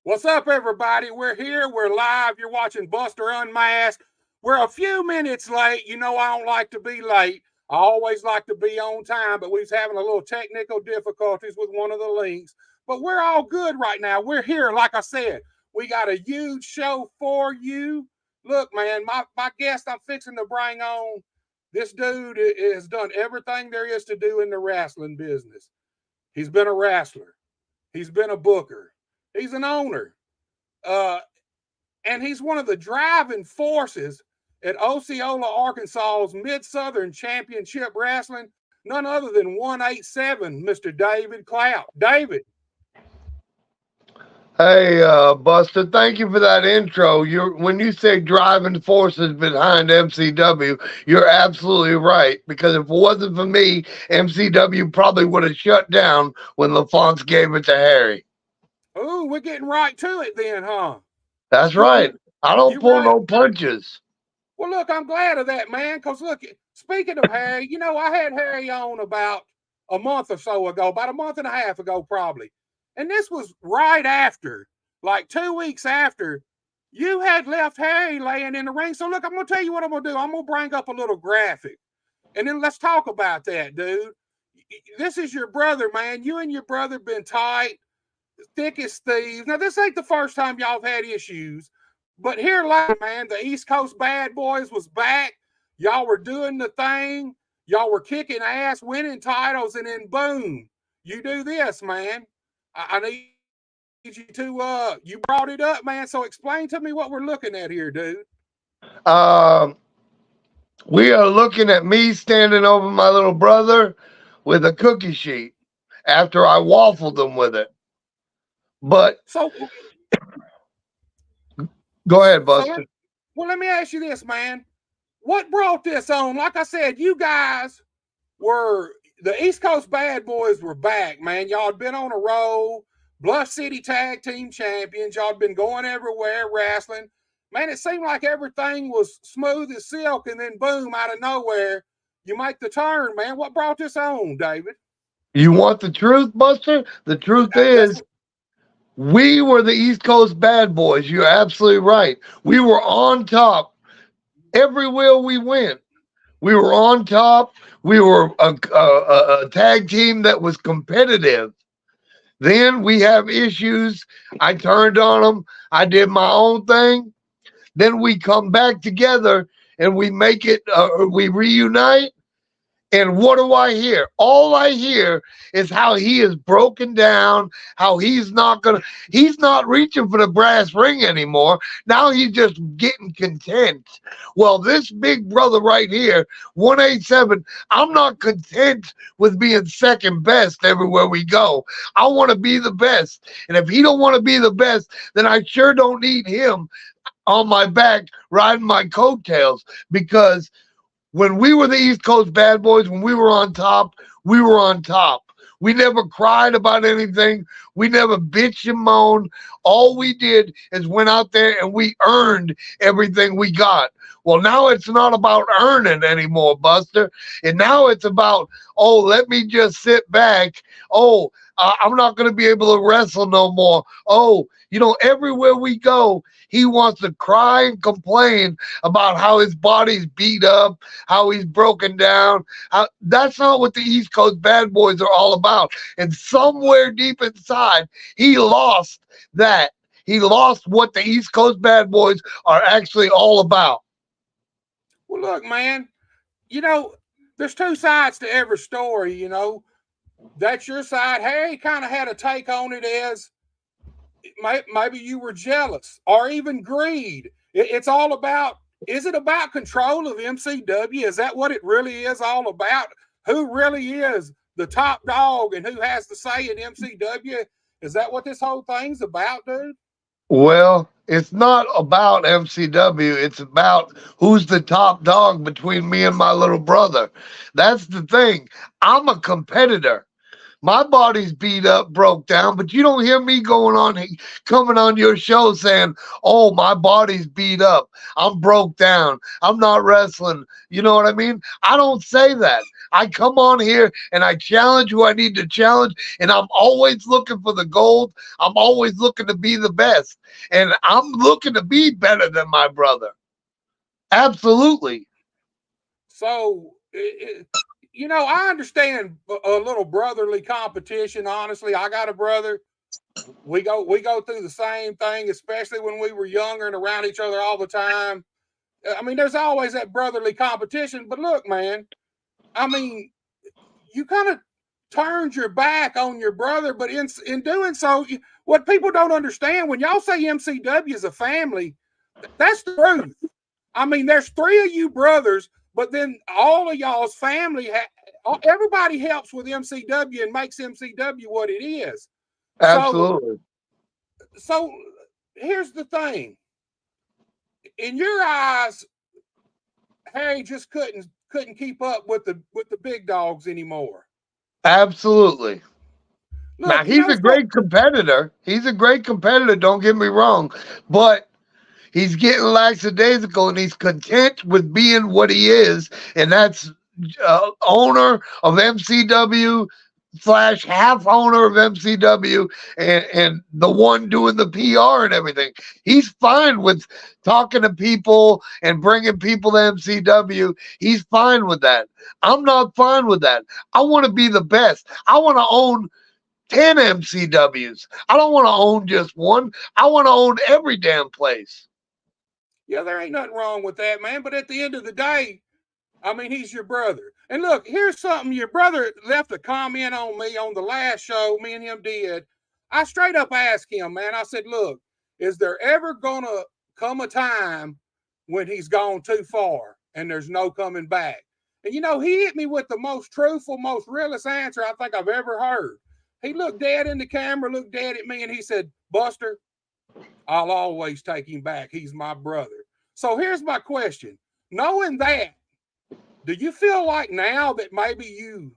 What's up, everybody? We're here. We're live. You're watching Buster Unmasked. We're a few minutes late. You know I don't like to be late. I always like to be on time, but we was having a little technical difficulties with one of the links. But we're all good right now. We're here. Like I said, we got a huge show for you. Look, man, my guest I'm fixing to bring on, this dude has done everything there is to do in the wrestling business. He's been a wrestler. He's been a booker. He's an owner. And he's one of the driving forces at Osceola, Arkansas's Mid-Southern Championship Wrestling. None other than 187, Mr. David Clapp. David. Hey, Buster, thank you for that intro. When you say driving forces behind MCW, you're absolutely right. Because if it wasn't for me, MCW probably would have shut down when LaFonce gave it to Harry. Ooh, we're getting right to it then, huh? That's right. I don't pull no punches. Well, look, I'm glad of that, man, because look, speaking of Harry, you know, I had Harry on about a month or so ago, about a month and a half ago, probably. And this was right after, like 2 weeks after, you had left Harry laying in the ring. So, look, I'm going to tell you what I'm going to do. I'm going to bring up a little graphic. And then let's talk about that, dude. This is your brother, man. You and your brother been tight, thick as thieves. Now, this ain't the first time y'all have had issues. But here, like, man, the East Coast Bad Boys was back. Y'all were doing the thing. Y'all were kicking ass, winning titles, and then boom, you do this, man. I need you to, you brought it up, man. So explain to me what we're looking at here, dude. We are looking at me standing over my little brother with a cookie sheet after I waffled him with it. But so go ahead, Buster. Well, let me ask you this, man. What brought this on? Like I said, you guys were, the East Coast Bad Boys were back, man. Y'all had been on a roll, Bluff City Tag Team Champions. Y'all had been going everywhere wrestling. Man, it seemed like everything was smooth as silk, and then boom, out of nowhere, you make the turn, man. What brought this on, David? You want the truth, Buster? The truth is, we were the East Coast Bad Boys. You're absolutely right. We were on top everywhere we went. We were on top. We were a tag team that was competitive. Then we have issues. I turned on them. I did my own thing. Then we come back together and we make it, we reunite. And what do I hear? All I hear is how he is broken down, how he's not reaching for the brass ring anymore. Now he's just getting content. Well, this big brother right here, 187, I'm not content with being second best everywhere we go. I want to be the best. And if he don't want to be the best, then I sure don't need him on my back riding my coattails, because when we were the East Coast Bad Boys, when we were on top, we were on top. We never cried about anything. We never bitched and moaned. All we did is went out there and we earned everything we got. Well, now it's not about earning anymore, Buster. And now it's about, oh, let me just sit back. Oh, I'm not going to be able to wrestle no more. Oh, you know, everywhere we go, he wants to cry and complain about how his body's beat up, how he's broken down. That's not what the East Coast Bad Boys are all about. And somewhere deep inside, he lost that. He lost what the East Coast Bad Boys are actually all about. Well, look, man, you know, there's two sides to every story, you know. That's your side. Harry kind of had a take on it as maybe you were jealous or even greed. It's all about, is it about control of MCW? Is that what it really is all about? Who really is the top dog and who has the say in MCW? Is that what this whole thing's about, dude? Well, it's not about MCW. It's about who's the top dog between me and my little brother. That's the thing. I'm a competitor. My body's beat up, broke down, but you don't hear me coming on your show saying, oh, my body's beat up. I'm broke down. I'm not wrestling. You know what I mean? I don't say that. I come on here and I challenge who I need to challenge, and I'm always looking for the gold. I'm always looking to be the best, and I'm looking to be better than my brother. Absolutely. So, I understand a little brotherly competition. Honestly, I got a brother. We go through the same thing, especially when we were younger and around each other all the time. I mean, there's always that brotherly competition. But look, man, I mean, you kind of turned your back on your brother, but in doing so, what people don't understand, when y'all say MCW is a family, that's the truth. I mean, there's three of you brothers, but then all of y'all's family, everybody helps with MCW and makes MCW what it is. So, Absolutely. so here's the thing. In your eyes, Harry just couldn't keep up with the big dogs anymore. Absolutely. Now, Look, he's a great competitor. He's a great competitor, don't get me wrong. But he's getting lackadaisical and he's content with being what he is. And that's owner of MCW slash half owner of MCW and the one doing the PR and everything. He's fine with talking to people and bringing people to MCW. He's fine with that. I'm not fine with that. I want to be the best. I want to own 10 MCWs. I don't want to own just one. I want to own every damn place. Yeah, there ain't nothing wrong with that, man. But at the end of the day, I mean, he's your brother. And look, here's something. Your brother left a comment on me on the last show me and him did. I straight up asked him, man, I said, look, is there ever going to come a time when he's gone too far and there's no coming back? And, he hit me with the most truthful, most realist answer I think I've ever heard. He looked dead in the camera, looked dead at me, and he said, Buster, I'll always take him back. He's my brother. So here's my question. Knowing that, do you feel like now that maybe you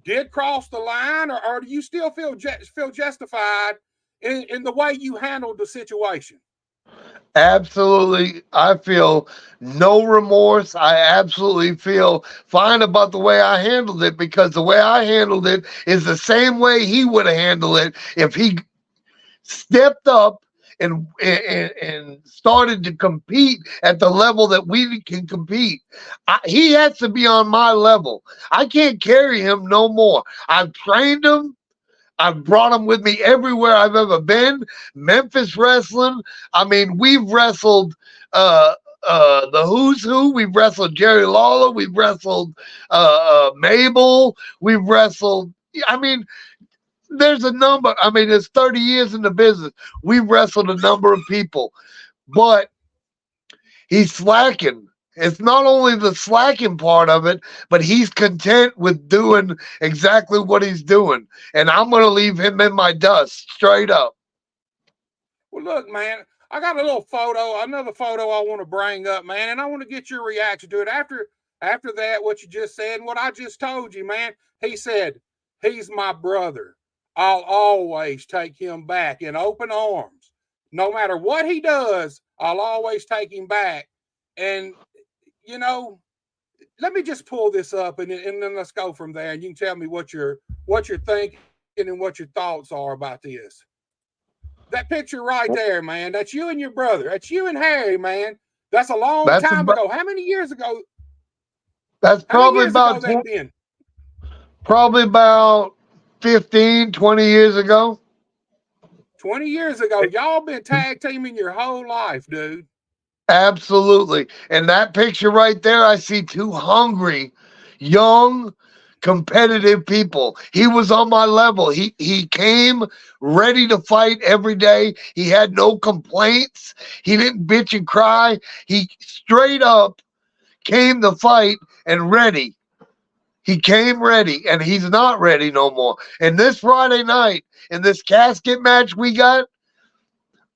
did cross the line, or do you still feel justified in the way you handled the situation? Absolutely. I feel no remorse. I absolutely feel fine about the way I handled it because the way I handled it is the same way he would have handled it if he stepped up and started to compete at the level that we can compete. He has to be on my level. I can't carry him no more. I've trained him. I've brought him with me everywhere I've ever been. Memphis wrestling. I mean, we've wrestled the Who's Who. We've wrestled Jerry Lawler. We've wrestled Mabel. We've wrestled. I mean, there's a number. I mean, there's 30 years in the business. We've wrestled a number of people, but he's slacking. It's not only the slacking part of it, but he's content with doing exactly what he's doing. And I'm going to leave him in my dust straight up. Well, look, man, I got another photo I want to bring up, man, and I want to get your reaction to it. After that, what you just said and what I just told you, man, he said, he's my brother. I'll always take him back in open arms. No matter what he does, I'll always take him back. And, let me just pull this up and then let's go from there. And you can tell me what you're thinking and what your thoughts are about this. That picture right there, man, that's you and your brother. That's you and Harry, man. That's a long time ago. How many years ago? That's probably about that been? Probably about 15, 20 years ago. 20 years ago. Y'all been tag teaming your whole life, dude. Absolutely. And that picture right there, I see two hungry, young, competitive people. He was on my level. He came ready to fight every day. He had no complaints. He didn't bitch and cry. He straight up came to fight and ready. He came ready, and he's not ready no more. And this Friday night, in this casket match we got,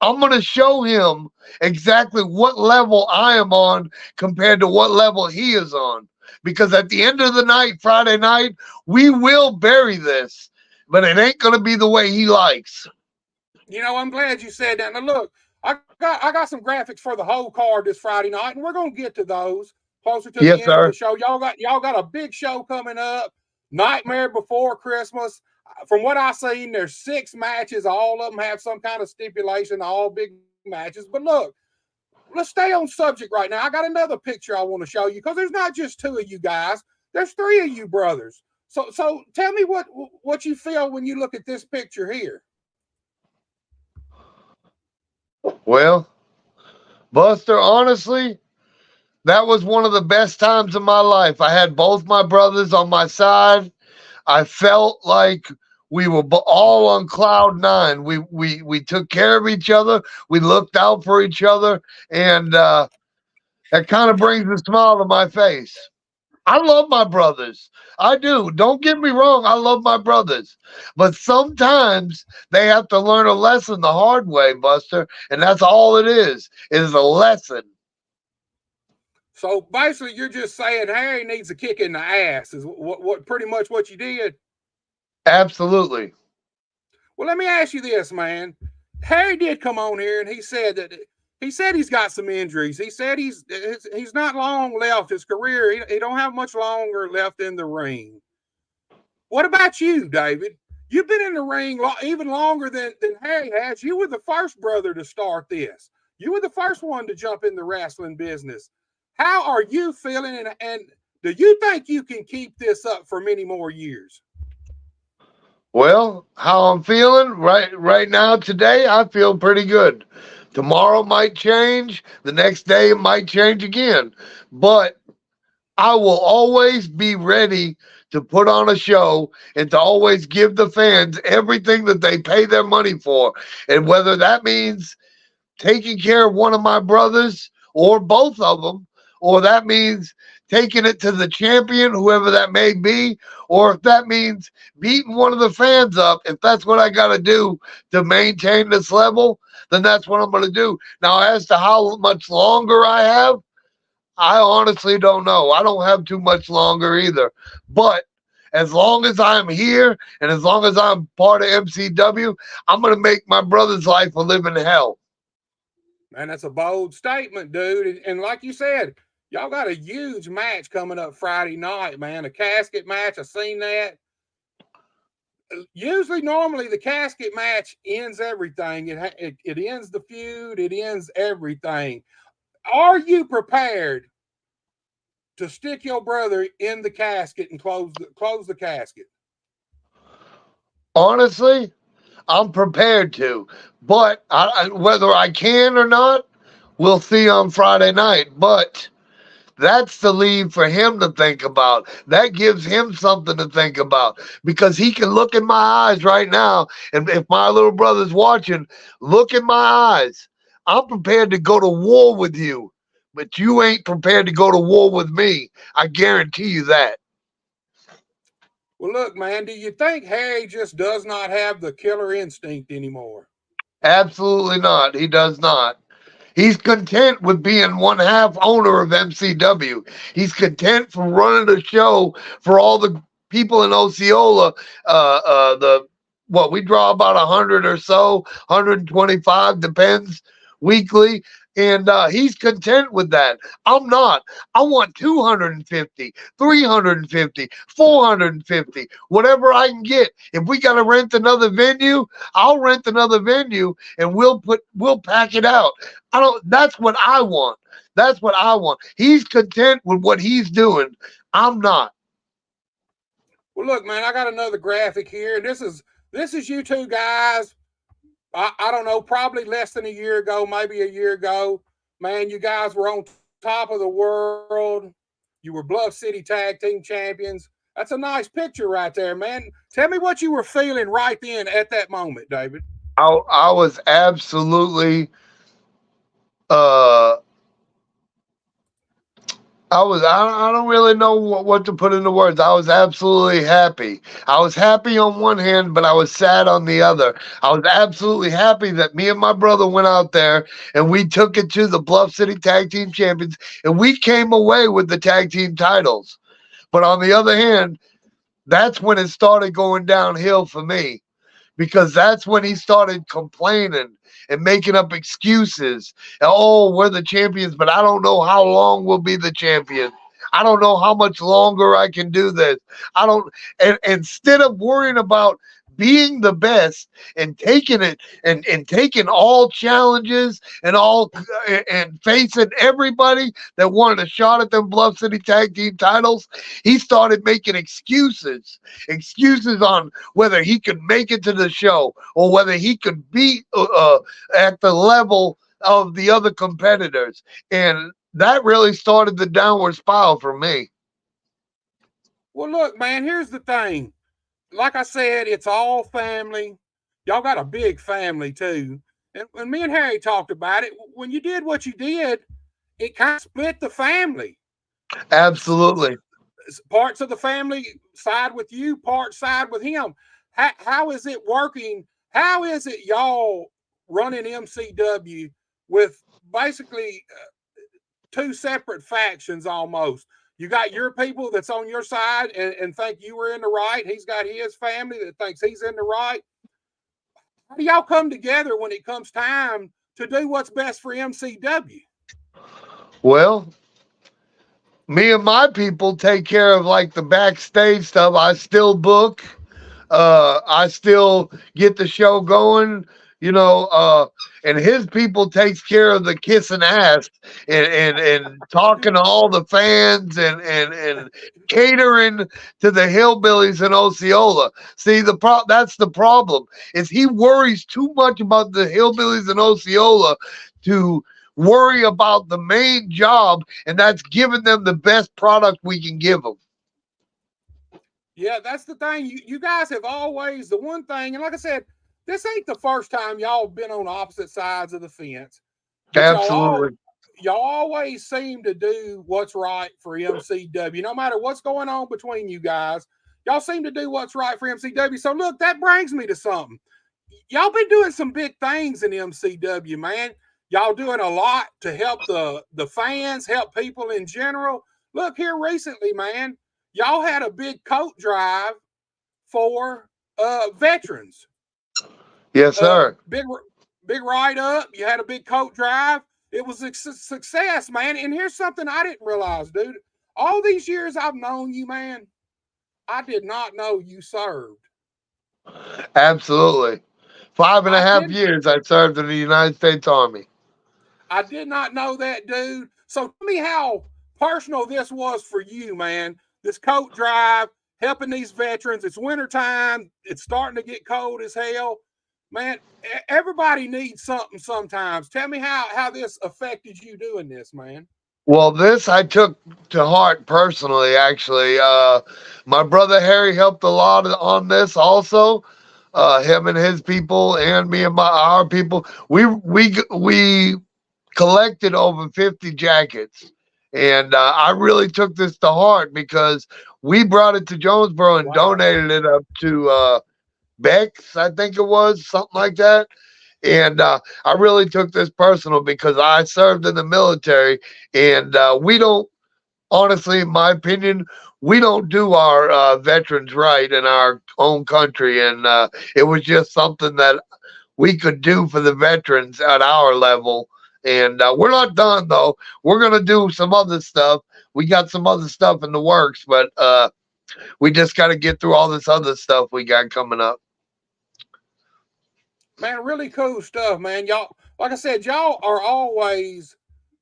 I'm going to show him exactly what level I am on compared to what level he is on. Because at the end of the night, Friday night, we will bury this, but it ain't going to be the way he likes. I'm glad you said that. Now, look, I got some graphics for the whole card this Friday night, and we're going to get to those. closer to the Yes, end of sir. the show. Y'all got a big show coming up. Nightmare Before Christmas. From what I've seen, there's 6 matches. All of them have some kind of stipulation, all big matches. But look, let's stay on subject right now. I got another picture I want to show you because there's not just 2 of you guys. There's 3 of you brothers. So tell me what you feel when you look at this picture here. Well, Buster, honestly, that was one of the best times of my life. I had both my brothers on my side. I felt like we were all on cloud 9. We took care of each other. We looked out for each other, and that kind of brings a smile to my face. I love my brothers. I do. Don't get me wrong. I love my brothers. But sometimes they have to learn a lesson the hard way, Buster. And that's all it is a lesson. So basically, you're just saying Harry needs a kick in the ass, is what pretty much what you did. Absolutely. Well, let me ask you this, man. Harry did come on here and he said he's got some injuries. He said he's not long left his career. He don't have much longer left in the ring. What about you, David? You've been in the ring even longer than Harry has. You were the first brother to start this. You were the first one to jump in the wrestling business. How are you feeling, and do you think you can keep this up for many more years? Well, how I'm feeling right now today, I feel pretty good. Tomorrow might change. The next day it might change again. But I will always be ready to put on a show and to always give the fans everything that they pay their money for. And whether that means taking care of one of my brothers or both of them, or that means taking it to the champion, whoever that may be, or if that means beating one of the fans up, if that's what I got to do to maintain this level, then that's what I'm going to do. Now, as to how much longer I have, I honestly don't know. I don't have too much longer either. But as long as I'm here and as long as I'm part of MCW, I'm going to make my brother's life a living hell. Man, that's a bold statement, dude. And like you said, y'all got a huge match coming up Friday night, man. A casket match. I've seen that. Usually, normally, the casket match ends everything. It ends the feud. It ends everything. Are you prepared to stick your brother in the casket and close the casket? Honestly, I'm prepared to, but whether I can or not, we'll see on Friday night. But that's the lead for him to think about. That gives him something to think about because he can look in my eyes right now. And if my little brother's watching, look in my eyes. I'm prepared to go to war with you, but you ain't prepared to go to war with me. I guarantee you that. Well, look, man, do you think Harry just does not have the killer instinct anymore? Absolutely not. He does not. He's content with being one half owner of MCW. He's content for running the show for all the people in Osceola. The what we draw about 100 or so, 125 depends weekly, and he's content with that. I'm not. I want 250, 350, 450, whatever I can get. If we got to rent another venue, I'll rent another venue, and we'll pack it out. I don't. That's what I want. That's what I want. He's content with what he's doing. I'm not. Well, look, man, I got another graphic here. This is you 2 guys. I don't know, probably less than a year ago, maybe a year ago. Man, you guys were on top of the world. You were Bluff City Tag Team Champions. That's a nice picture right there, man. Tell me what you were feeling right then at that moment, David. I was absolutely uh I don't really know what to put into words. I was absolutely happy. I was happy on one hand, but I was sad on the other. I was absolutely happy that me and my brother went out there and we took it to the Bluff City Tag Team Champions and we came away with the tag team titles. But on the other hand, that's when it started going downhill for me. because that's when he started complaining and making up excuses. Oh, we're the champions, but I don't know how long we'll be the champions. I don't know how much longer I can do this. I don't. And instead of worrying about being the best and taking it and taking all challenges and all and facing everybody that wanted a shot at them Bluff City Tag Team titles, he started making excuses on whether he could make it to the show or whether he could be at the level of the other competitors. And that really started the downward spiral for me. Well, look, man, here's the thing. Like I said, it's all family. Y'all got a big family too. And when me and Harry talked about it, when you did what you did, it kind of split the family. Absolutely. Parts of the family side with you, parts side with him. How is it working? How is it y'all running MCW with basically two separate factions almost? You got your people that's on your side and think you were in the right. He's got his family that thinks he's in the right. How do y'all come together when it comes time to do what's best for MCW? Well, me and my people take care of like the backstage stuff. I still book. I still get the show going, you know, and his people takes care of the kissing ass and talking to all the fans and catering to the hillbillies in Osceola. See, that's the problem is he worries too much about the hillbillies in Osceola to worry about the main job, and that's giving them the best product we can give them. Yeah, that's the thing. You guys have always the one thing, and like I said, this ain't the first time y'all been on opposite sides of the fence. But Absolutely. y'all always seem to do what's right for MCW. No matter what's going on between you guys, y'all seem to do what's right for MCW. So look, that brings me to something. Y'all been doing some big things in MCW, man. Y'all doing a lot to help the fans, help people in general. Look here recently, man. Y'all had a big coat drive for veterans. Yes, sir. Big write up. You had a big coat drive. It was a success, man. And here's something I didn't realize, dude. All these years I've known you, man, I did not know you served. Absolutely. Five and a I half did years I served in the United States Army. I did not know that, dude. So tell me how personal this was for you, man. This coat drive, helping these veterans. It's wintertime. It's starting to get cold as hell. Man, everybody needs something sometimes. Tell me how this affected you doing this, man. Well, this I took to heart personally, actually. My brother Harry helped a lot on this also. Him and his people, and me and our people. We collected over 50 jackets, and I really took this to heart because we brought it to Jonesboro and Wow. donated it up to Beck's, I think it was something like that. And I really took this personal because I served in the military, and we don't, honestly, in my opinion, we don't do our veterans right in our own country. And it was just something that we could do for the veterans at our level. And we're not done, though. We're going to do some other stuff. We got some other stuff in the works, but we just got to get through all this other stuff we got coming up. Man, really cool stuff, man. Y'all, like I said, y'all are always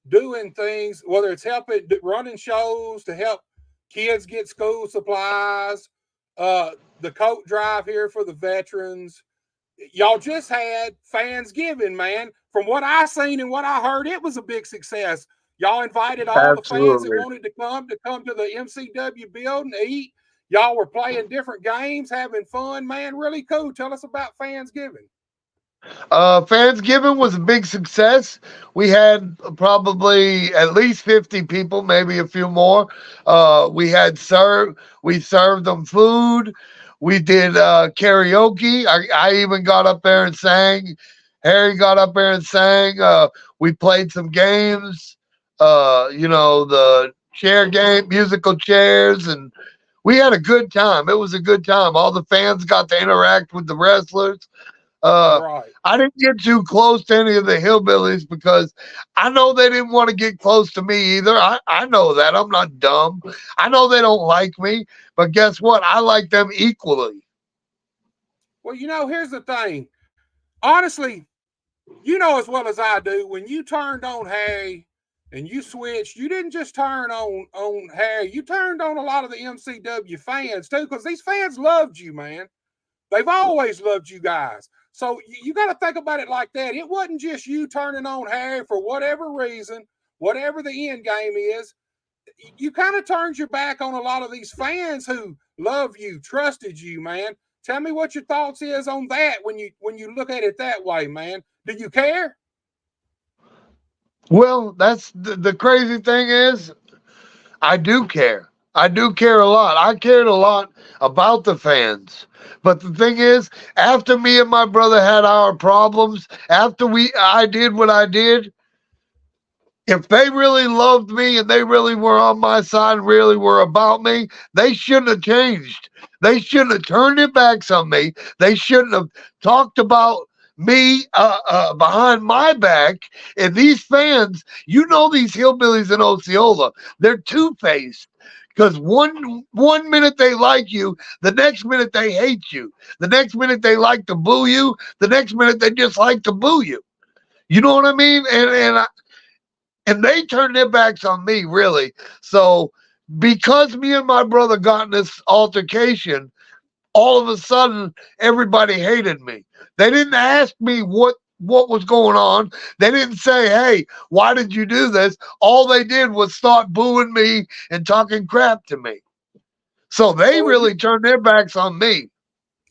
doing things, whether it's helping running shows to help kids get school supplies, the coat drive here for the veterans. Y'all just had Fansgiving, man. From what I seen and what I heard, it was a big success. Y'all invited all the fans that Absolutely. wanted to come to the MCW building, eat. Y'all were playing different games, having fun, man. Really cool. Tell us about Fansgiving. Fansgiving was a big success. We had probably at least 50 people, maybe a few more. We served them food. We did karaoke. I even got up there and sang. Harry got up there and sang. We played some games, the chair game, musical chairs, and We had a good time. It was a good time. All the fans got to interact with the wrestlers. Right. I didn't get too close to any of the hillbillies because I know they didn't want to get close to me either. I know that. I'm not dumb. I know they don't like me, but guess what? I like them equally. Well, here's the thing. Honestly, you know as well as I do, when you turned on Harry and you switched, you didn't just turn on Harry, you turned on a lot of the MCW fans too, because these fans loved you, man. They've always loved you guys. So you got to think about it like that. It wasn't just you turning on Harry for whatever reason, whatever the end game is. You kind of turned your back on a lot of these fans who love you, trusted you, man. Tell me what your thoughts is on that when you look at it that way, man. Do you care? Well, that's the crazy thing is I do care. I do care a lot. I cared a lot about the fans. But the thing is, after me and my brother had our problems, after I did what I did, if they really loved me and they really were on my side and really were about me, they shouldn't have changed. They shouldn't have turned their backs on me. They shouldn't have talked about me behind my back. And these fans, these hillbillies in Osceola, they're two-faced. Because one minute they like you, the next minute they hate you. The next minute they like to boo you, the next minute they just like to boo you. You know what I mean? And they turned their backs on me, really. So because me and my brother got in this altercation, all of a sudden everybody hated me. They didn't ask me what was going on. They didn't say, "Hey, why did you do this?" All they did was start booing me and talking crap to me. So they So really turned their backs on me.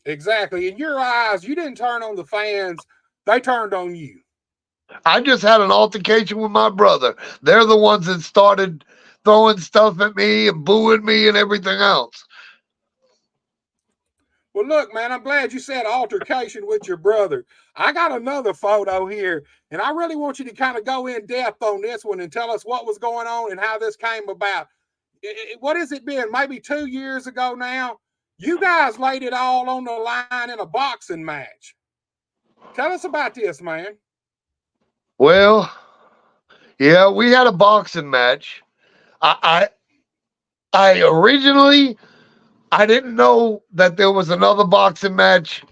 exactly. In your eyes, you didn't turn on the fans, they turned on you. I just had an altercation with my brother. They're the ones that started throwing stuff at me and booing me and everything else. Well, look, man, I'm glad you said altercation with your brother. I got another photo here, and I really want you to kind of go in depth on this one and tell us what was going on and how this came about. What has it been? Maybe 2 years ago now? You guys laid it all on the line in a boxing match. Tell us about this, man. Well, yeah, we had a boxing match. I originally I didn't know that there was another boxing match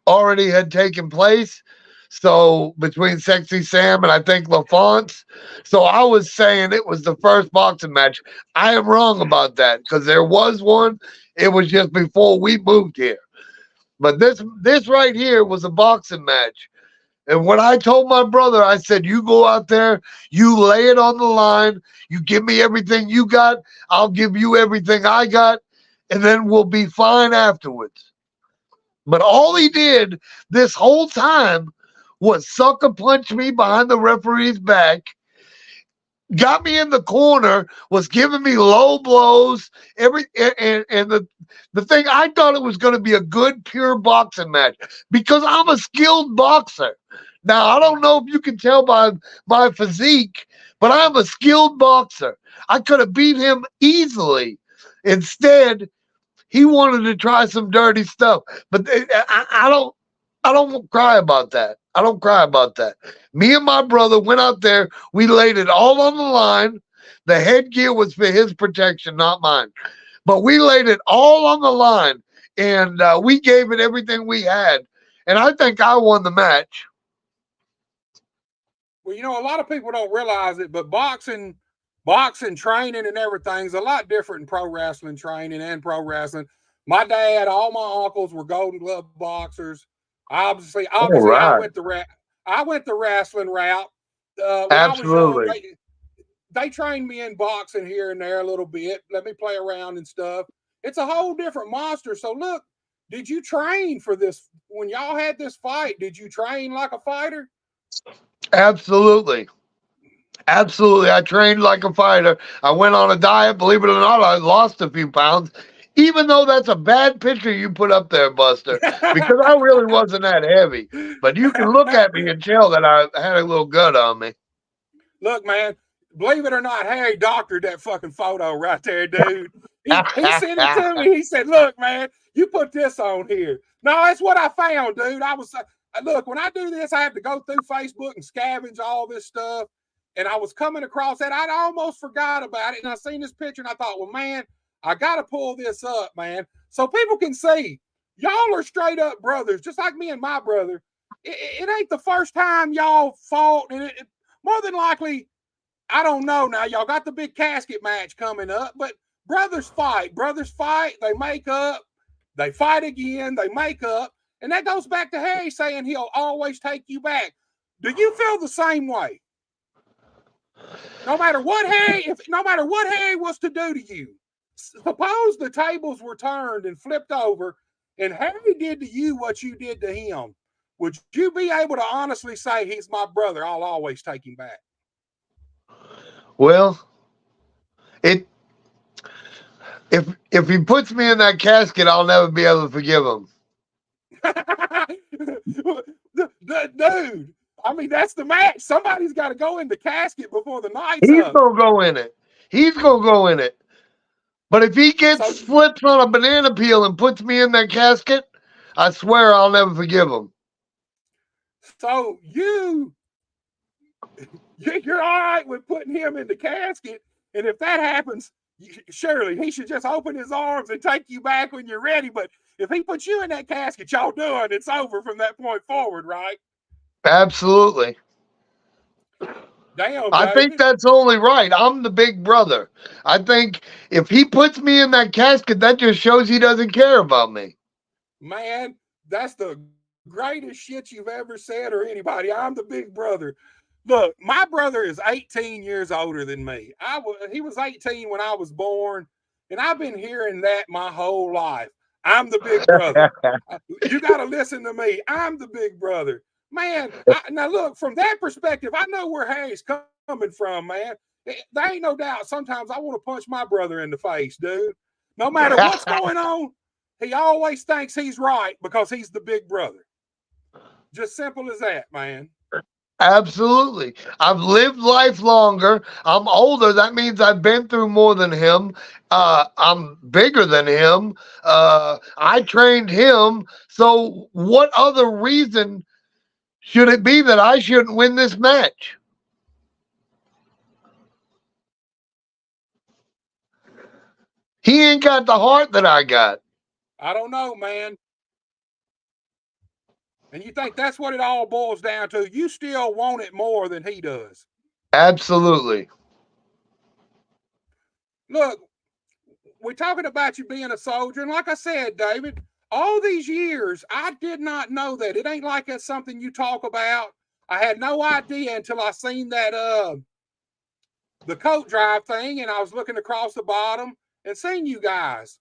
already had taken place. So between Sexy Sam and I think LaFonce. So I was saying it was the first boxing match. I am wrong about that because there was one. It was just before we moved here. But this right here was a boxing match. And when I told my brother, I said, "You go out there, you lay it on the line, you give me everything you got, I'll give you everything I got, and then we'll be fine afterwards." But all he did this whole time was sucker punch me behind the referee's back, got me in the corner, was giving me low blows. And the thing, I thought it was going to be a good pure boxing match because I'm a skilled boxer. Now I don't know if you can tell by my physique, but I'm a skilled boxer. I could have beat him easily. Instead, he wanted to try some dirty stuff, but I don't cry about that. I don't cry about that. Me and my brother went out there. We laid it all on the line. The headgear was for his protection, not mine. But we laid it all on the line, and we gave it everything we had. And I think I won the match. Well, a lot of people don't realize it, but boxing training and everything's a lot different in pro wrestling training and pro wrestling. My dad, all my uncles were Golden Glove boxers. Obviously, All I right. went the wrestling route. When I was young, Absolutely. they trained me in boxing here and there a little bit. Let me play around and stuff. It's a whole different monster. So look, did you train for this when y'all had this fight? Did you train like a fighter? Absolutely. Absolutely. I trained like a fighter. I went on a diet. Believe it or not, I lost a few pounds, even though that's a bad picture you put up there, Buster, because I really wasn't that heavy. But you can look at me and tell that I had a little gut on me. Look, man, believe it or not, Harry doctored that fucking photo right there, dude. he sent it to me. He said, "Look, man, you put this on here." No, that's what I found, dude. I was look, when I do this, I have to go through Facebook and scavenge all this stuff. And I was coming across that. I almost forgot about it. And I seen this picture and I thought, well, man, I got to pull this up, man, so people can see y'all are straight up brothers, just like me and my brother. It ain't the first time y'all fought. And it more than likely, I don't know now. Y'all got the big casket match coming up, but brothers fight. Brothers fight. They make up. They fight again. They make up. And that goes back to Harry saying he'll always take you back. Do you feel the same way? No matter what Harry was to do to you, suppose the tables were turned and flipped over, and Harry did to you what you did to him, would you be able to honestly say he's my brother? I'll always take him back. Well, if he puts me in that casket, I'll never be able to forgive him. Dude, I mean, that's the match. Somebody's got to go in the casket before the night's He's up. gonna go in it. He's gonna go in it. But if he flips on a banana peel and puts me in that casket, I swear I'll never forgive him. So you're all right with putting him in the casket, and if that happens, surely he should just open his arms and take you back when you're ready. But if he puts you in that casket, y'all done. It's over from that point forward, right? Absolutely. Damn, I think that's only right. I'm the big brother. I think if he puts me in that casket, that just shows he doesn't care about me. Man, that's the greatest shit you've ever said or anybody. I'm the big brother. Look, my brother is 18 years older than me. He was 18 when I was born, and I've been hearing that my whole life. I'm the big brother. You got to listen to me. I'm the big brother. Man, now look, from that perspective, I know where Harry's coming from, man. There ain't no doubt. Sometimes I want to punch my brother in the face, dude. No matter what's going on, he always thinks he's right because he's the big brother. Just simple as that, man. Absolutely. I've lived life longer. I'm older. That means I've been through more than him. I'm bigger than him. I trained him. So what other reason should it be that I shouldn't win this match? He ain't got the heart that I got. I don't know, man. And you think that's what it all boils down to? You still want it more than he does. Absolutely. Look, we're talking about you being a soldier. And like I said, David, all these years, I did not know that. It ain't like that's something you talk about. I had no idea until I seen that the coat drive thing, and I was looking across the bottom and seen you guys.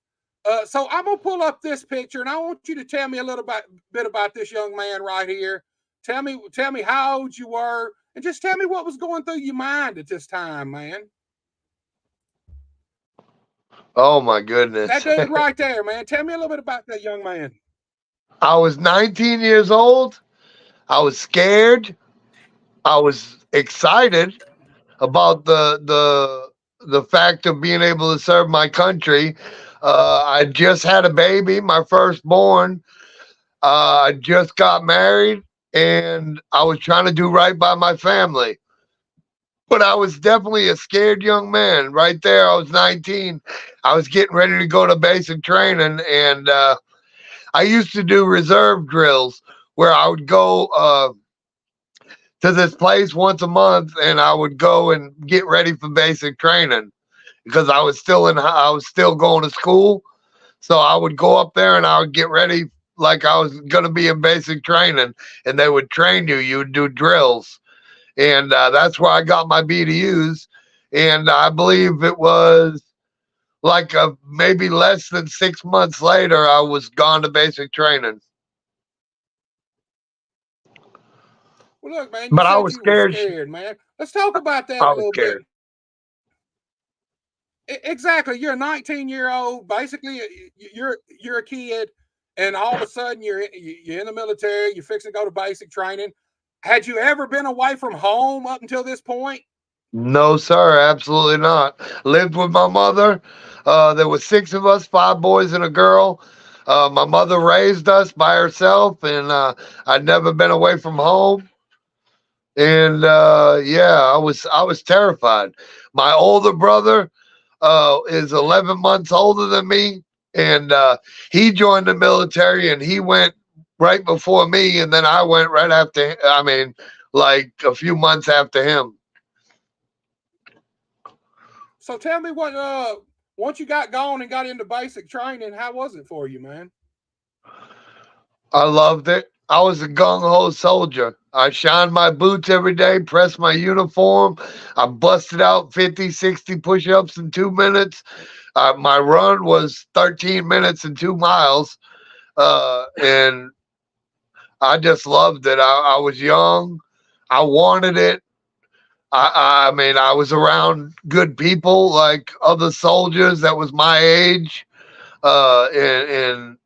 So I'm gonna pull up this picture, and I want you to tell me a little bit about this young man right here. Tell me how old you were, and just tell me what was going through your mind at this time, man. Oh my goodness. That dude right there, man. Tell me a little bit about that young man. I was 19 years old. I was scared. I was excited about the fact of being able to serve my country. I just had a baby, my firstborn. I just got married, and I was trying to do right by my family. But I was definitely a scared young man. Right there, I was 19. I was getting ready to go to basic training, and I used to do reserve drills where I would go to this place once a month, and I would go and get ready for basic training because I was still going to school. So I would go up there and I would get ready like I was going to be in basic training, and they would train you. You would do drills, and that's where I got my BDUs. And I believe it was like maybe less than 6 months later, I was gone to basic training. Well, look, man, you But I said was you were scared. scared, man. Let's talk about that I a was little scared. bit. Exactly. You're a 19-year-old. Basically, you're a kid, and all of a sudden you're in the military. You're fixing to go to basic training. Had you ever been away from home up until this point? No, sir, absolutely not. Lived with my mother. There were six of us, five boys and a girl. My mother raised us by herself, and I'd never been away from home. And yeah, I was terrified. My older brother is 11 months older than me, and he joined the military, and he went right before me, and then I went right after. I mean, like a few months after him. So tell me what once you got gone and got into basic training, how was it for you, man? I loved it. I was a gung ho soldier. I shined my boots every day, pressed my uniform. I busted out 50, 60 push ups in 2 minutes. My run was 13 minutes and 2 miles. And I just loved it. I was young. I wanted it. I mean, I was around good people like other soldiers that was my age. And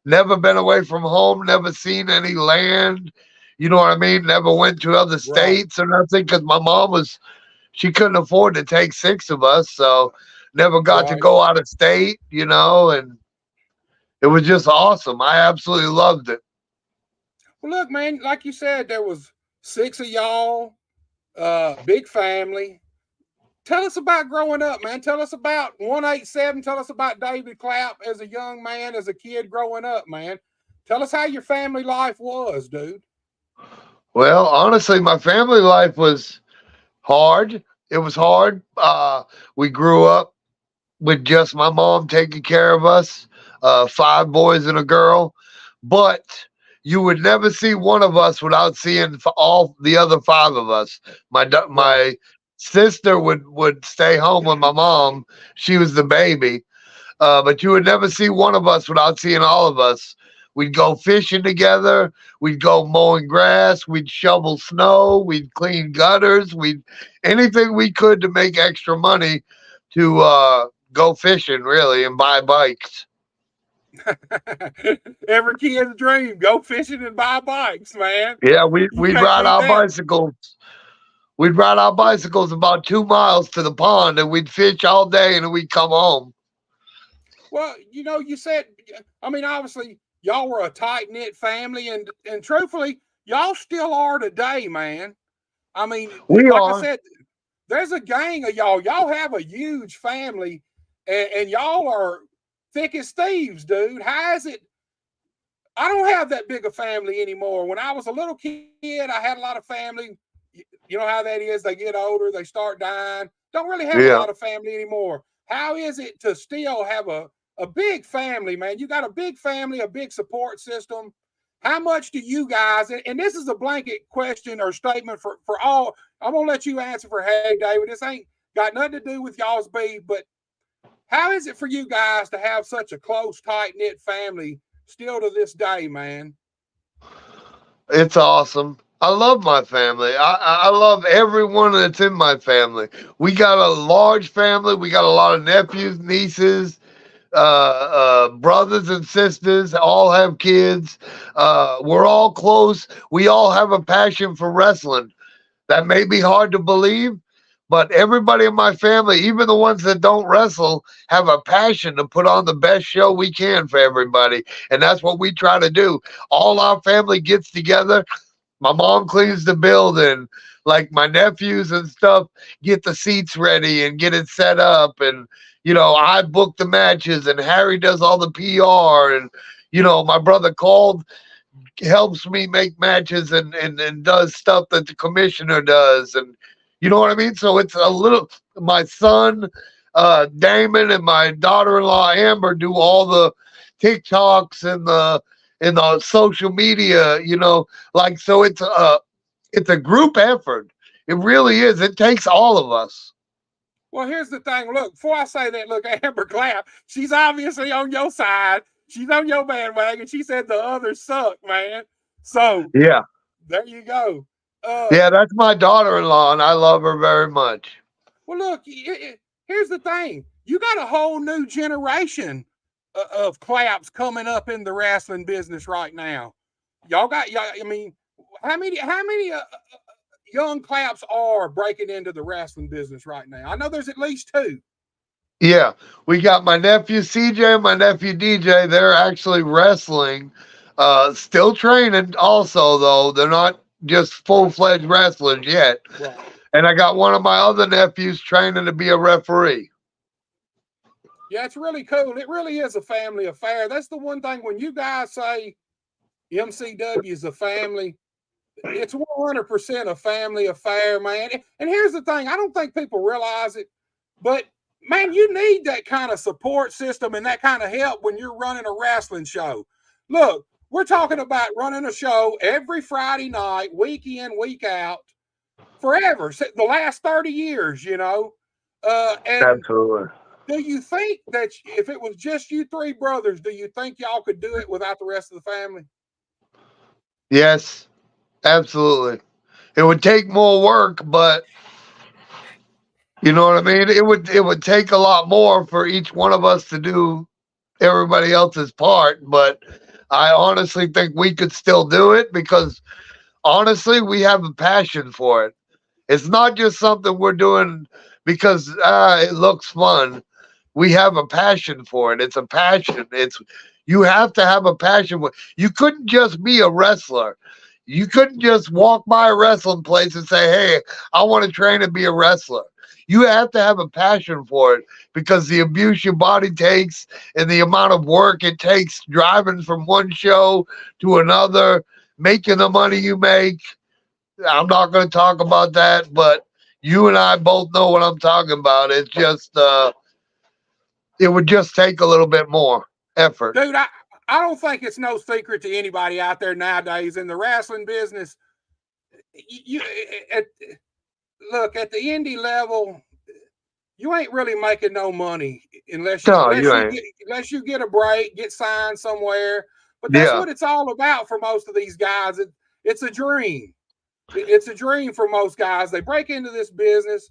never been away from home, never seen any land. You know what I mean? Never went to other Right, states or nothing because my mom she couldn't afford to take six of us. So never got to right. go out of state, and it was just awesome. I absolutely loved it. Well, look, man, like you said, there was six of y'all, big family. Tell us about growing up, man. Tell us about 187. Tell us about David Clapp as a young man, as a kid growing up, man. Tell us how your family life was, dude. Well, honestly, my family life was hard. It was hard. We grew up with just my mom taking care of us, five boys and a girl. But you would never see one of us without seeing all the other five of us. Right. My sister would stay home with my mom. She was the baby, but you would never see one of us without seeing all of us. We'd go fishing together. We'd go mowing grass. We'd shovel snow. We'd clean gutters. We'd anything we could to make extra money to go fishing, really, and buy bikes. Every kid's dream, go fishing and buy bikes, man. Yeah, You can't beat that. We'd ride our bicycles about 2 miles to the pond, and we'd fish all day, and then we'd come home. Well, you said, I mean, obviously, y'all were a tight knit family, and truthfully, y'all still are today, man. I mean, We like I are, said, there's a gang of y'all. Y'all have a huge family, and y'all are thick as thieves, dude. How is it? I don't have that big a family anymore. When I was a little kid, I had a lot of family. You know how that is. They get older, they start dying. Don't really have a yeah. lot of family anymore. How is it to still have a big family, man? You got a big family, a big support system. How much do you guys, and this is a blanket question or statement for all, I'm going to let you answer for, hey, David, this ain't got nothing to do with y'all's beef, but how is it for you guys to have such a close, tight knit family still to this day, man? It's awesome. I love my family. I love everyone that's in my family. We got a large family. We got a lot of nephews, nieces, brothers and sisters. All have kids. We're all close. We all have a passion for wrestling. That may be hard to believe, but everybody in my family, even the ones that don't wrestle, have a passion to put on the best show we can for everybody. And that's what we try to do. All our family gets together. My mom cleans the building. Like my nephews and stuff get the seats ready and get it set up. And, I book the matches and Harry does all the PR. And, my brother called helps me make matches and does stuff that the commissioner does, and you know what I mean. So it's a little, my son Damon and my daughter-in-law Amber do all the TikToks and the social media, like, so it's a group effort. It really is. It takes all of us. Well, here's the thing. Look, before I say that, look, Amber Clapp, she's obviously on your side. She's on your bandwagon. She said the others suck, man. So Yeah, there you go. yeah, that's my daughter-in-law and I love her very much. Well, look, here's the thing. You got a whole new generation of claps coming up in the wrestling business right now. Y'all got, y'all, I mean, how many young Claps are breaking into the wrestling business right now? I know there's at least two. Yeah, we got my nephew CJ and my nephew DJ. They're actually wrestling, still training also, though. They're not just full-fledged wrestlers yet. Right. And I got one of my other nephews training to be a referee. Yeah, it's really cool. It really is a family affair. That's the one thing when you guys say MCW is a family, it's 100% a family affair, man. And here's the thing, I don't think people realize it, but man, you need that kind of support system and that kind of help when you're running a wrestling show. Look, we're talking about running a show every Friday night, week in, week out, forever, the last 30 years, you know. And Absolutely. do you think that if it was just you three brothers, do you think y'all could do it without the rest of the family? Yes, absolutely. It would take more work, but you know what I mean? It would take a lot more for each one of us to do everybody else's part, but I honestly think we could still do it because honestly, we have a passion for it. It's not just something we're doing because it looks fun. We have a passion for it. It's a passion. It's you have to have a passion. You couldn't just be a wrestler. You couldn't just walk by a wrestling place and say, "Hey, I want to train and be a wrestler." You have to have a passion for it because the abuse your body takes and the amount of work it takes driving from one show to another, making the money you make. I'm not going to talk about that, but you and I both know what I'm talking about. It's just, it would just take a little bit more effort. Dude, I don't think it's no secret to anybody out there nowadays in the wrestling business. You look at the indie level, you ain't really making no money unless you No, unless you you ain't. get unless you get a break, get signed somewhere. But that's Yeah, what it's all about for most of these guys. It's a dream. It's a dream for most guys. They break into this business.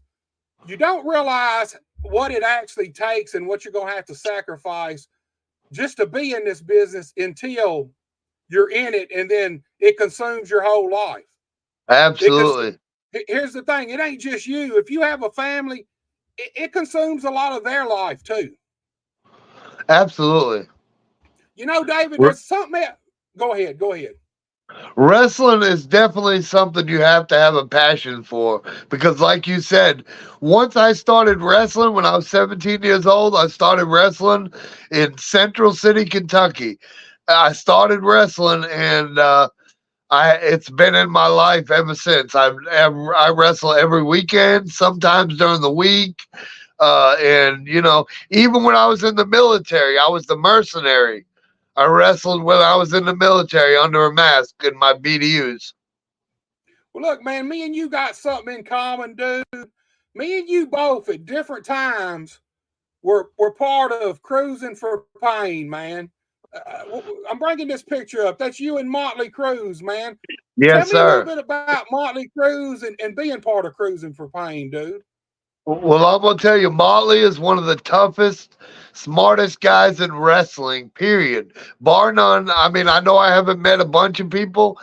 You don't realize what it actually takes and what you're going to have to sacrifice just to be in this business until you're in it, and then it consumes your whole life. Because absolutely. here's the thing: it ain't just you. If you have a family, it consumes a lot of their life too. Absolutely. You know, David, there's something else. Go ahead. Go ahead. Wrestling is definitely something you have to have a passion for because, like you said, once I started wrestling when I was 17 years old, I started wrestling in Central City, Kentucky. I started wrestling and it's been in my life ever since. I wrestle every weekend, sometimes during the week, and you know, even when I was in the military, I was the mercenary. I wrestled when I was in the military under a mask in my BDUs. Well, look, man, me and you got something in common, dude. Me and you both at different times were part of Cruising for Pain, man. I'm bringing this picture up. That's you and Motley Cruz, man. Tell Yes, me a little sir. bit about Motley Cruz and being part of Cruising for Pain, dude. Well, I'm gonna tell you, Motley is one of the toughest, smartest guys in wrestling. Period, bar none. I mean, I know I haven't met a bunch of people,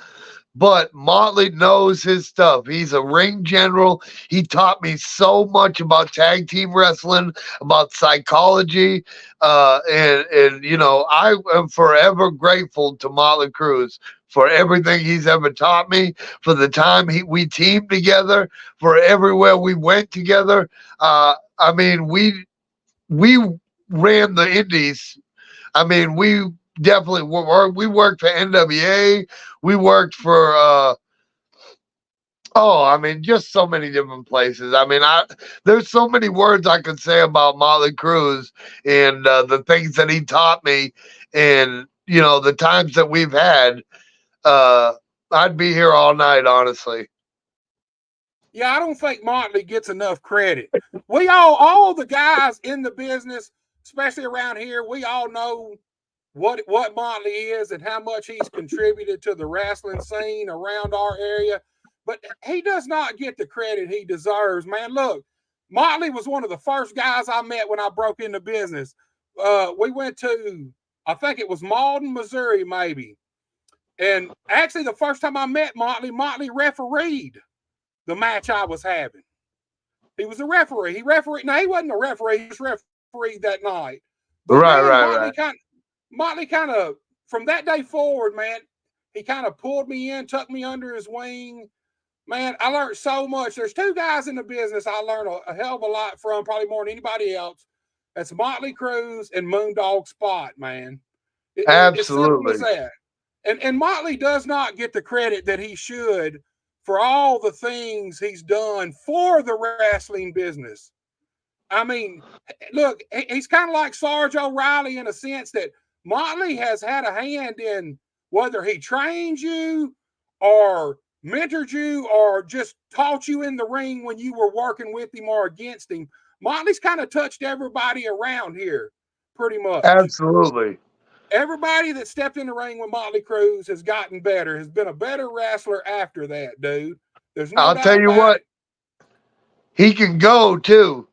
but Motley knows his stuff. He's a ring general. He taught me so much about tag team wrestling, about psychology, and you know, I am forever grateful to Motley Cruz for everything he's ever taught me, for the time we teamed together, for everywhere we went together. I mean, we ran the Indies. I mean, we definitely we worked for NWA. We worked for I mean, just so many different places. I mean, there's so many words I could say about Motley Cruz and the things that he taught me, and you know the times that we've had. Uh, I'd be here all night, honestly. Yeah, I don't think Motley gets enough credit. We all the guys in the business, especially around here, we all know what Motley is and how much he's contributed to the wrestling scene around our area. But he does not get the credit he deserves, man. Look, Motley was one of the first guys I met when I broke into business. We went to, I think it was Malden, Missouri, maybe. And actually, the first time I met Motley, Motley refereed the match I was having. He was a referee. He refereed. No, he wasn't a referee. He was refereed that night. But man, Motley kind of from that day forward, man, he kind of pulled me in, tucked me under his wing. Man, I learned so much. There's two guys in the business I learned a hell of a lot from, probably more than anybody else. That's Motley Cruz and Moondog Spot, man. It's simple as that. And Motley does not get the credit that he should for all the things he's done for the wrestling business. I mean, look, he's kind of like Sarge O'Reilly in a sense that Motley has had a hand in whether he trained you or mentored you or just taught you in the ring when you were working with him or against him. Motley's kind of touched everybody around here pretty much. Absolutely. Everybody that stepped in the ring with Motley Cruz has gotten better, has been a better wrestler after that, dude. There's no doubt. I'll tell you what, he can go too.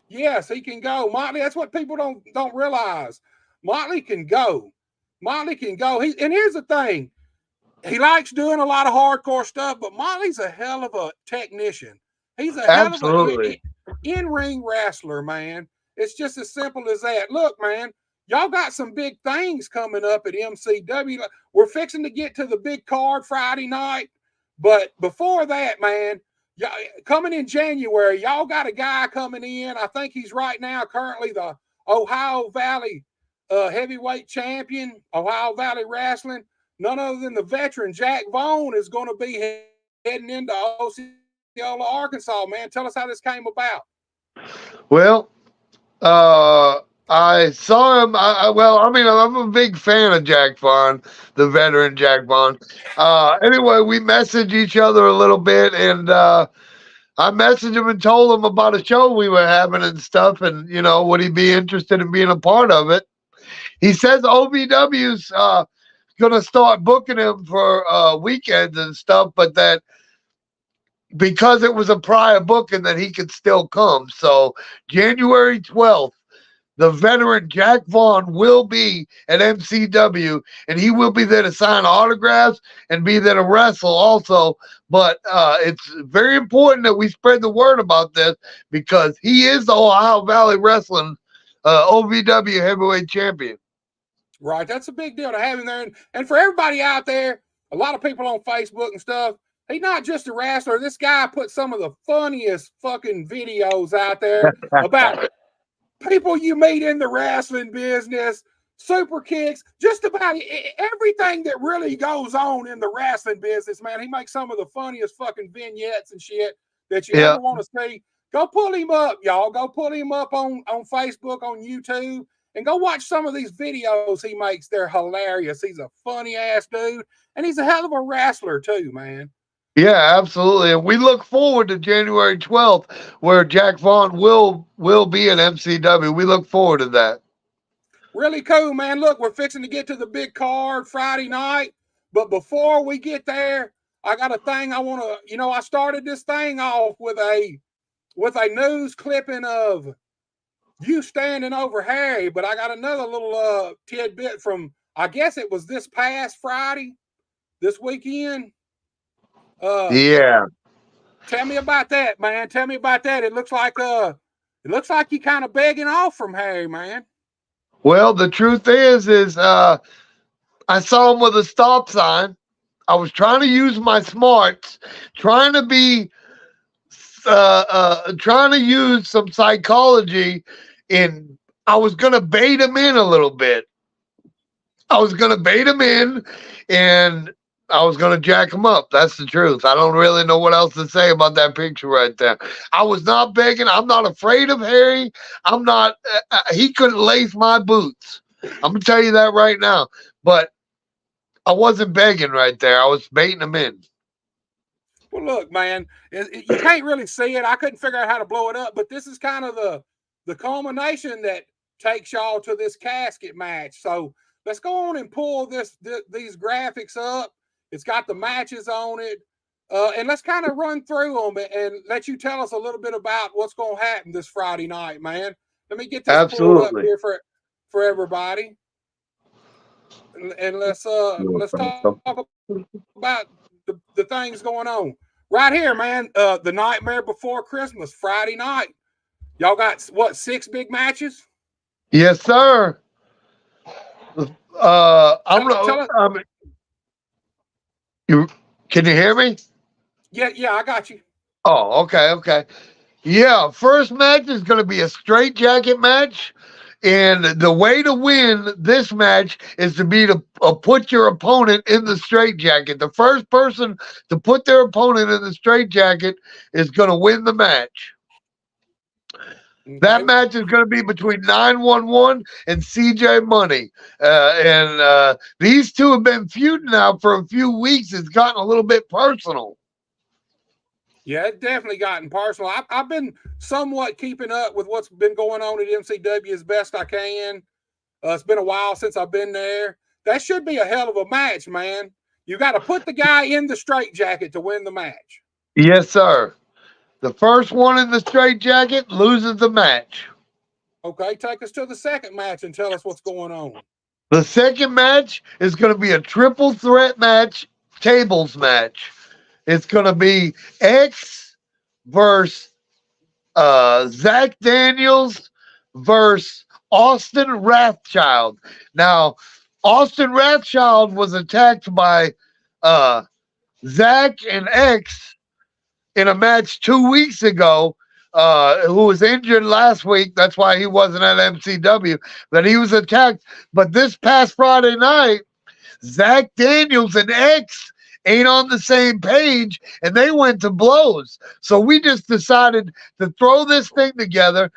Yes, he can go. Motley, that's what people don't realize. Motley can go. Motley can go. And here's the thing. He likes doing a lot of hardcore stuff, but Motley's a hell of a technician. He's a hell of a in-ring wrestler, man. It's just as simple as that. Look, man, y'all got some big things coming up at MCW. We're fixing to get to the big card Friday night. But before that, man, coming in January, y'all got a guy coming in. I think he's right now currently the Ohio Valley heavyweight champion, Ohio Valley Wrestling. None other than the veteran Jack Vaughn is going to be heading into Osceola, Arkansas. Man, tell us how this came about. Well, I saw him. I'm a big fan of Jack Vaughn, the veteran Jack Vaughn. Anyway, we messaged each other a little bit, and I messaged him and told him about a show we were having and stuff, and would he be interested in being a part of it? He says OVW's gonna start booking him for weekends and stuff, but that because it was a prior booking that he could still come. So January 12th, the veteran Jack Vaughn will be at MCW, and he will be there to sign autographs and be there to wrestle also. But it's very important that we spread the word about this because he is the Ohio Valley Wrestling OVW heavyweight champion. Right. That's a big deal to have him there. And for everybody out there, a lot of people on Facebook and stuff, he's not just a wrestler. This guy put some of the funniest fucking videos out there about people you meet in the wrestling business, super kicks, just about everything that really goes on in the wrestling business, man. He makes some of the funniest fucking vignettes and shit that you ever want to see. Go pull him up, y'all. Go pull him up on Facebook, on YouTube, and go watch some of these videos he makes. They're hilarious. He's a funny ass dude, and he's a hell of a wrestler too, man. Yeah, absolutely. And we look forward to January 12th, where Jack Vaughn will be at MCW. We look forward to that. Really cool, man. Look, we're fixing to get to the big card Friday night. But before we get there, I got a thing I want to, I started this thing off with a news clipping of you standing over Harry, but I got another little tidbit from, I guess it was this past Friday, this weekend. Yeah. Tell me about that, man. Tell me about that. It looks like you kind of begging off from Harry, man. Well, the truth is I saw him with a stop sign. I was trying to use my smarts, trying to use some psychology, and I was gonna bait him in a little bit. I was gonna bait him in, and I was going to jack him up. That's the truth. I don't really know what else to say about that picture right there. I was not begging. I'm not afraid of Harry. I'm not, he couldn't lace my boots. I'm going to tell you that right now. But I wasn't begging right there. I was baiting him in. Well, look, man, you can't really see it. I couldn't figure out how to blow it up, but this is kind of the culmination that takes y'all to this casket match. So let's go on and pull these graphics up. It's got the matches on it. And let's kind of run through them and let you tell us a little bit about what's going to happen this Friday night, man. Let me get this pulled up here for everybody. And let's talk about the things going on. Right here, man. The Nightmare Before Christmas, Friday night. Y'all got what, 6 big matches? Yes, sir. Tell us. You can you hear me? Yeah, I got you. Oh, okay. Yeah, first match is going to be a straight jacket match. And the way to win this match is to put your opponent in the straight jacket. The first person to put their opponent in the straight jacket is going to win the match. Okay. That match is going to be between 911 and CJ Money. And these two have been feuding now for a few weeks. It's gotten a little bit personal. Yeah, it's definitely gotten personal. I've been somewhat keeping up with what's been going on at MCW as best I can. It's been a while since I've been there. That should be a hell of a match, man. You got to put the guy in the straitjacket to win the match. Yes, sir. The first one in the straight jacket loses the match. Okay, take us to the second match and tell us what's going on. The second match is going to be a triple threat match, tables match. It's going to be X versus Zach Daniels versus Austin Wrathchild. Now, Austin Wrathchild was attacked by Zach and X in a match 2 weeks ago, who was injured last week. That's why he wasn't at MCW, but he was attacked. But this past Friday night, Zach Daniels and X ain't on the same page, and they went to blows. So we just decided to throw this thing together.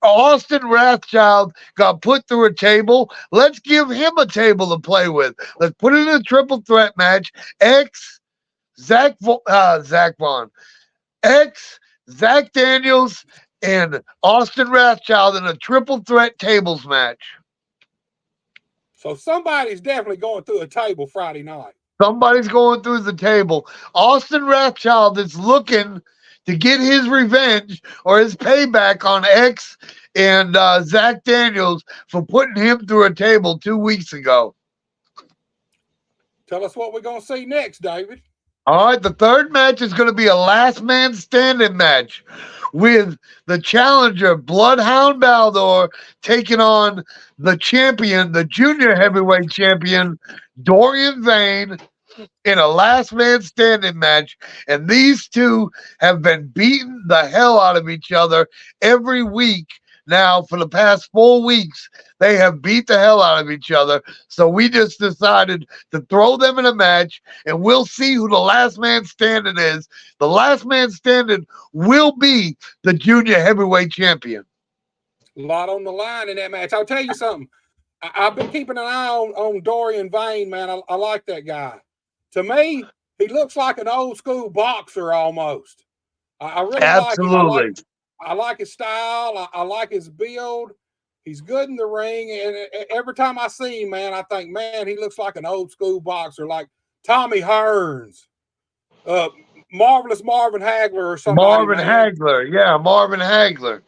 Austin Wrathchild got put through a table. Let's give him a table to play with. Let's put it in a triple threat match. X, Zach Vaughn, X, Zach Daniels, and Austin Wrathchild in a triple threat tables match. So somebody's definitely going through a table Friday night. Somebody's going through the table. Austin Wrathchild is looking to get his revenge or his payback on X and Zach Daniels for putting him through a table 2 weeks ago. Tell us what we're going to see next, David. All right, the third match is going to be a last man standing match with the challenger, Bloodhound Balor, taking on the champion, the junior heavyweight champion, Dorian Vane, in a last man standing match. And these two have been beating the hell out of each other every week now for the past 4 weeks. They have beat the hell out of each other. So we just decided to throw them in a match, and we'll see who the last man standing is. The last man standing will be the junior heavyweight champion. A lot on the line in that match. I'll tell you something. I've been keeping an eye on Dorian Vane, man. I like that guy. To me, he looks like an old school boxer almost. I really Absolutely. like him. I like his style. I like his build. He's good in the ring. And every time I see him, man, I think, man, he looks like an old school boxer, like Tommy Hearns, Marvelous Marvin Hagler or somebody. Marvin Hagler. Yeah, Marvin Hagler.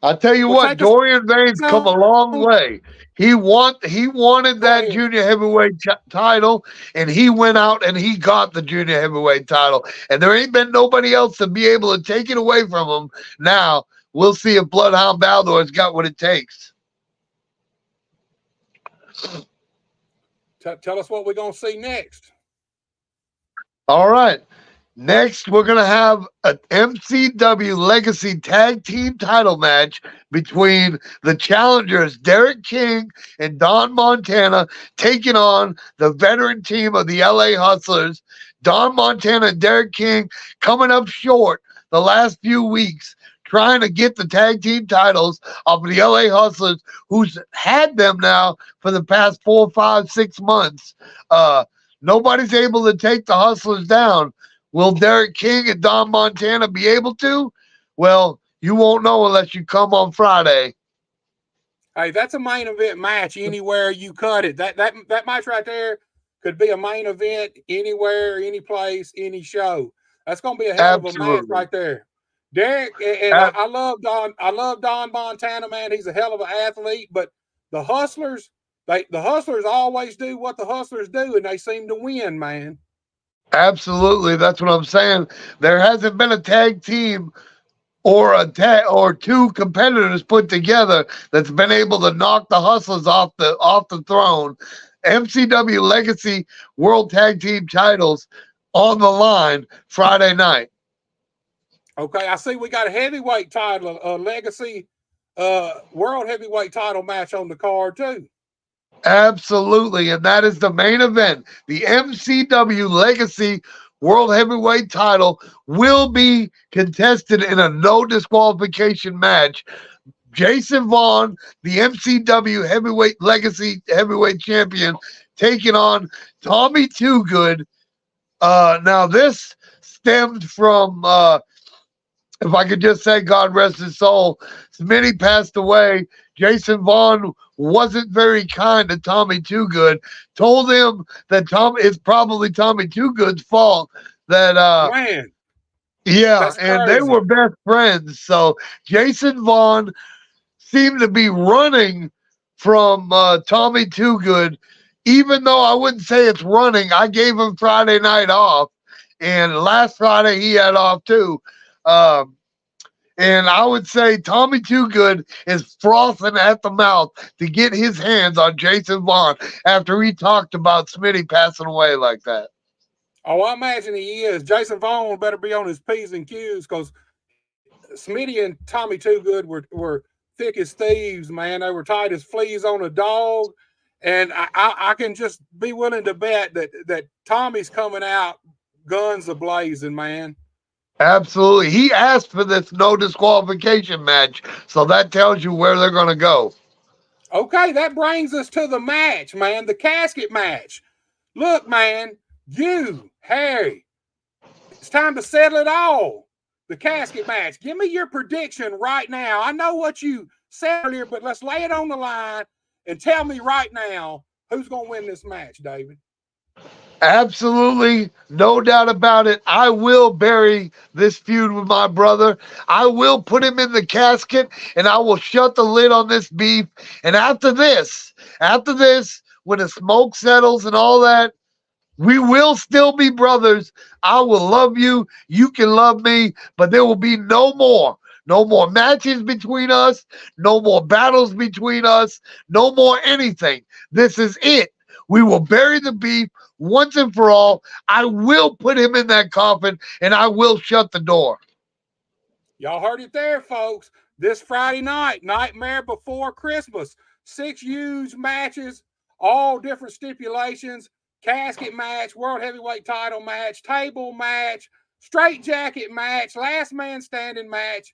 I tell you what, Dorian Vane's come a long way. He wanted that junior heavyweight title, and he went out and he got the junior heavyweight title. And there ain't been nobody else to be able to take it away from him. Now we'll see if Bloodhound Balor's got what it takes. Tell us what we're gonna see next. All right. Next, we're going to have an MCW Legacy Tag Team title match between the challengers, Derek King and Don Montana, taking on the veteran team of the LA Hustlers. Don Montana and Derek King coming up short the last few weeks, trying to get the tag team titles off of the LA Hustlers, who's had them now for the past 4, 5, 6 months. Nobody's able to take the Hustlers down. Will Derek King and Don Montana be able to? Well, you won't know unless you come on Friday. Hey, that's a main event match anywhere you cut it. That match right there could be a main event anywhere, any place, any show. That's going to be a hell of a match right there. Derek, and I love Don. I love Don Montana, man. He's a hell of an athlete. But the Hustlers, the Hustlers always do what the Hustlers do, and they seem to win, man. Absolutely. That's what I'm saying. There hasn't been a tag team or two competitors put together that's been able to knock the Hustlers off the throne. MCW Legacy World Tag Team titles on the line Friday night. Okay, I see we got a heavyweight title, legacy world heavyweight title match on the card too. Absolutely. And that is the main event. The MCW Legacy World Heavyweight title will be contested in a no disqualification match. Jason Vaughn, the MCW Heavyweight Legacy Heavyweight Champion, taking on Tommy Too Good. Now, this stemmed from, if I could just say, God rest his soul, Smitty passed away. Jason Vaughn wasn't very kind to Tommy Too Good. Told him that it's probably Tommy Too Good's fault that Man, yeah, that's and they crazy. were best friends. So Jason Vaughn seemed to be running from Tommy Too Good, even though I wouldn't say it's running. I gave him Friday night off, and last Friday he had off too. Um, and I would say Tommy Too Good is frothing at the mouth to get his hands on Jason Vaughn after he talked about Smitty passing away like that. Oh, I imagine he is. Jason Vaughn better be on his P's and Q's because Smitty and Tommy Too Good were thick as thieves, man. They were tight as fleas on a dog. And I can just be willing to bet that Tommy's coming out guns a blazing, man. Absolutely. He asked for this no disqualification match, so that tells you where they're going to go. Okay, that brings us to the match, man, the casket match. Look, man, you, Harry, it's time to settle it all. The casket match. Give me your prediction right now. I know what you said earlier, but let's lay it on the line and tell me right now who's going to win this match, David. Absolutely, no doubt about it. I will bury this feud with my brother. I will put him in the casket and I will shut the lid on this beef. And after this, when the smoke settles and all that, we will still be brothers. I will love you. You can love me, but there will be no more. No more matches between us. No more battles between us. No more anything. This is it. We will bury the beef once and for all. I will put him in that coffin and I will shut the door. Y'all heard it there, folks. This Friday night, Nightmare Before Christmas. 6 huge matches, all different stipulations. Casket match, world heavyweight title match, table match, straight jacket match, last man standing match.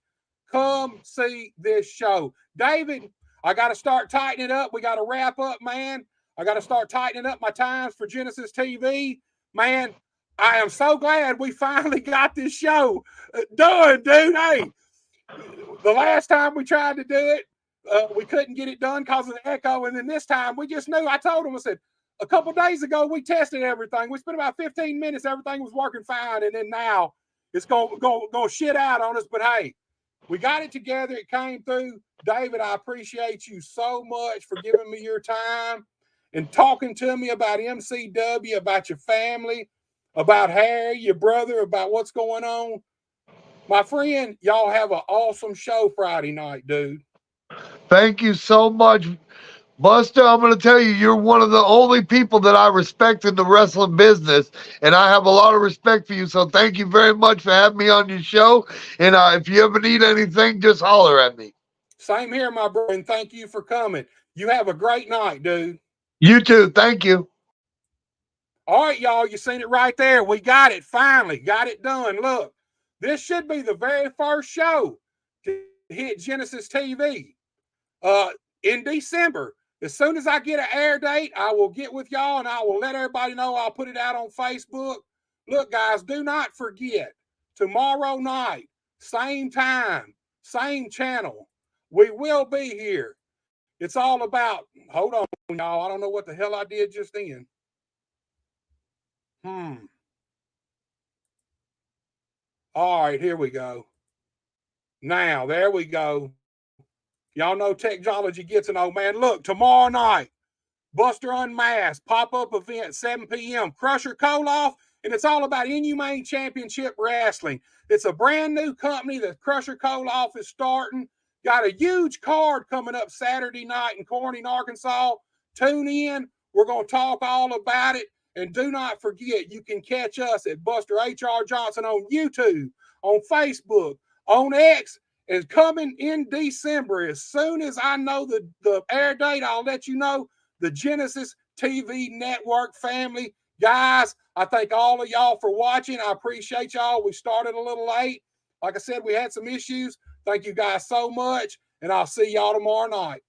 Come see this show. David, I got to start tightening it up. We got to wrap up, man. I got to start tightening up my times for Genesis TV. Man, I am so glad we finally got this show done, dude. Hey, the last time we tried to do it, we couldn't get it done because of the echo. And then this time we just knew. I told him, I said, a couple days ago, we tested everything. We spent about 15 minutes. Everything was working fine. And then now it's going to shit out on us. But hey, we got it together. It came through. David, I appreciate you so much for giving me your time and talking to me about MCW, about your family, about Harry, your brother, about what's going on. My friend, y'all have an awesome show Friday night, dude. Thank you so much, Buster. I'm going to tell you, you're one of the only people that I respect in the wrestling business, and I have a lot of respect for you. So thank you very much for having me on your show. And if you ever need anything, just holler at me. Same here, my brother, and thank you for coming. You have a great night, dude. You too. Thank you. All right, y'all, you seen it right there. We got it, finally. Got it done. Look, this should be the very first show to hit Genesis TV in December. As soon as I get an air date, I will get with y'all and I will let everybody know. I'll put it out on Facebook. Look, guys, do not forget, tomorrow night, same time, same channel, we will be here. It's all about, hold on, y'all. I don't know what the hell I did just then. All right, here we go. Now, there we go. Y'all know technology gets an old man. Look, tomorrow night, Buster Unmasked, pop-up event, 7 p.m. Crusher Koloff and it's all about Inhumane Championship Wrestling. It's a brand new company that Crusher Koloff is starting. Got a huge card coming up Saturday night in Corning, Arkansas. Tune in. We're going to talk all about it. And do not forget, you can catch us at Buster H.R. Johnson on YouTube, on Facebook, on X, and coming in December. As soon as I know the air date, I'll let you know. The Genesis TV Network family. Guys, I thank all of y'all for watching. I appreciate y'all. We started a little late. Like I said, we had some issues. Thank you guys so much, and I'll see y'all tomorrow night.